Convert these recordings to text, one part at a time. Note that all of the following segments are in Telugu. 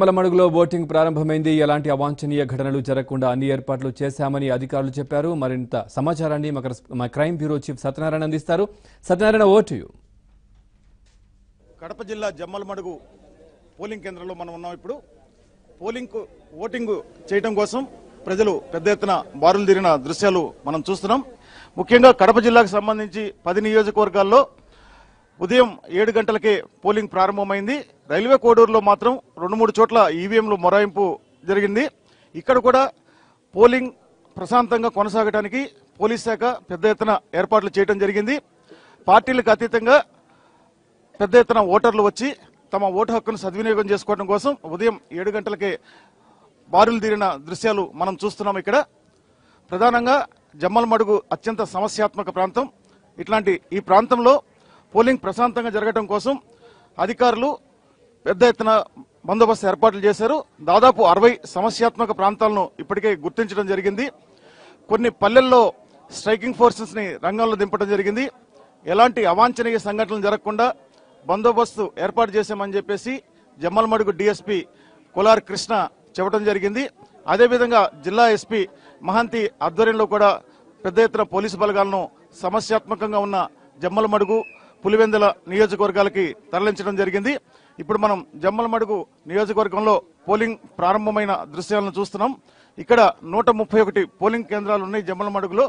మలమడుగులో ఓటింగ్ ప్రారంభమైంది. ఎలాంటి అవాంఛనీయ ఘటనలు జరగకుండా అన్ని ఏర్పాట్లు చేశామని అధికారులు చెప్పారు. మరింత సమాచారాన్ని మా క్రైమ్ బ్యూరో చీఫ్ సత్యనారాయణ అందిస్తారు. Satyanarayana, over to you. Kadapa జిల్లా జమ్మలమడుగు పోలింగ్ కేంద్రంలో మనం ఉన్నాం. ఇప్పుడు ఓటింగ్ చేయడం కోసం ప్రజలు పెద్ద ఎత్తున బారులు తీరిన దృశ్యాలు మనం చూస్తున్నాం. ముఖ్యంగా కడప జిల్లాకు సంబంధించి 10 నియోజకవర్గాల్లో ఉదయం 7 గంటలకే పోలింగ్ ప్రారంభమైంది. రైల్వే కోడూరులో మాత్రం 2-3 చోట్ల ఈవీఎంలు మొరాయింపు జరిగింది. ఇక్కడ కూడా పోలింగ్ ప్రశాంతంగా కొనసాగడానికి పోలీస్ శాఖ పెద్ద ఎత్తున ఏర్పాట్లు చేయడం జరిగింది. పార్టీలకు అతీతంగా పెద్ద ఎత్తున ఓటర్లు వచ్చి తమ ఓటు హక్కును సద్వినియోగం చేసుకోవడం కోసం ఉదయం 7 గంటలకే బారులు తీరిన దృశ్యాలు మనం చూస్తున్నాం. ఇక్కడ ప్రధానంగా జమ్మలమడుగు అత్యంత సమస్యాత్మక ప్రాంతం. ఇట్లాంటి ఈ ప్రాంతంలో పోలింగ్ ప్రశాంతంగా జరగడం కోసం అధికారులు పెద్ద ఎత్తున బందోబస్తు ఏర్పాట్లు చేశారు. దాదాపు 60 సమస్యాత్మక ప్రాంతాలను ఇప్పటికే గుర్తించడం జరిగింది. కొన్ని పల్లెల్లో స్ట్రైకింగ్ ఫోర్సెస్ ని రంగంలో దింపడం జరిగింది. ఎలాంటి అవాంఛనీయ సంఘటనలు జరగకుండా బందోబస్తు ఏర్పాటు చేశామని చెప్పేసి జమ్మలమడుగు డీఎస్పీ కొలార్ కృష్ణ చెప్పడం జరిగింది. అదేవిధంగా జిల్లా ఎస్పీ మహంతి ఆధ్వర్యంలో కూడా పెద్ద ఎత్తున పోలీసు బలగాలను సమస్యాత్మకంగా ఉన్న జమ్మలమడుగు, పులివెందుల నియోజకవర్గాలకి తరలించడం జరిగింది. ఇప్పుడు మనం జమ్మలమడుగు నియోజకవర్గంలో పోలింగ్ ప్రారంభమైన దృశ్యాలను చూస్తున్నాం. ఇక్కడ 131 పోలింగ్ కేంద్రాలు ఉన్నాయి. జమ్మలమడుగులో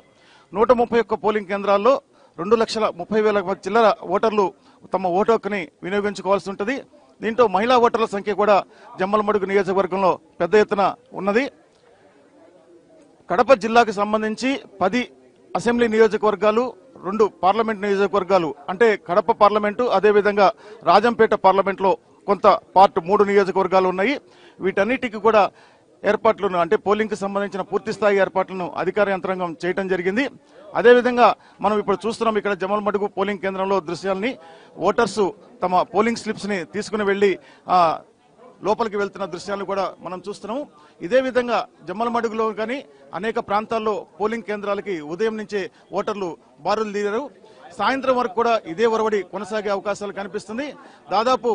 131 పోలింగ్ కేంద్రాల్లో 2,30,000 చిల్లర ఓటర్లు తమ ఓటు హక్కుని వినియోగించుకోవాల్సి ఉంటుంది. దీంతో మహిళా ఓటర్ల సంఖ్య కూడా జమ్మలమడుగు నియోజకవర్గంలో పెద్ద ఎత్తున ఉన్నది. కడప జిల్లాకు సంబంధించి 10 అసెంబ్లీ నియోజకవర్గాలు, 2 పార్లమెంట్ నియోజకవర్గాలు అంటే కడప పార్లమెంటు, అదేవిధంగా రాజంపేట పార్లమెంట్లో కొంత పార్ట్ 3 నియోజకవర్గాలు ఉన్నాయి. వీటన్నిటికీ కూడా ఏర్పాట్లను అంటే పోలింగ్ కి సంబంధించిన పూర్తి స్థాయి ఏర్పాట్లను అధికార యంత్రాంగం చేయడం జరిగింది. అదేవిధంగా మనం ఇప్పుడు చూస్తున్నాం ఇక్కడ జమ్మలమడుగు పోలింగ్ కేంద్రంలో దృశ్యాలని. ఓటర్స్ తమ పోలింగ్ స్లిప్స్ ని తీసుకుని వెళ్లి లోపలికి వెళ్తున్న దృశ్యాలను కూడా మనం చూస్తున్నాము. ఇదే విధంగా జమ్మలమడుగులో కానీ అనేక ప్రాంతాల్లో పోలింగ్ కేంద్రాలకి ఉదయం నుంచే ఓటర్లు బారులు తీరారు. సాయంత్రం వరకు కూడా ఇదే ఒరవడి కొనసాగే అవకాశాలు కనిపిస్తుంది. దాదాపు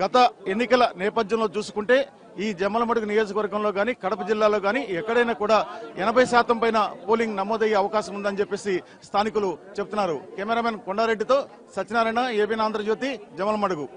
గత ఎన్నికల నేపథ్యంలో చూసుకుంటే ఈ జమ్మలమడుగు నియోజకవర్గంలో కానీ కడప జిల్లాలో కానీ ఎక్కడైనా కూడా 80% పైన పోలింగ్ నమోదయ్యే అవకాశం ఉందని చెప్పేసి స్థానికులు చెప్తున్నారు. కెమెరామెన్ కొండారెడ్డితో సత్యనారాయణ, ఏబీఎన్ ఆంధ్రజ్యోతి, జమ్మలమడుగు.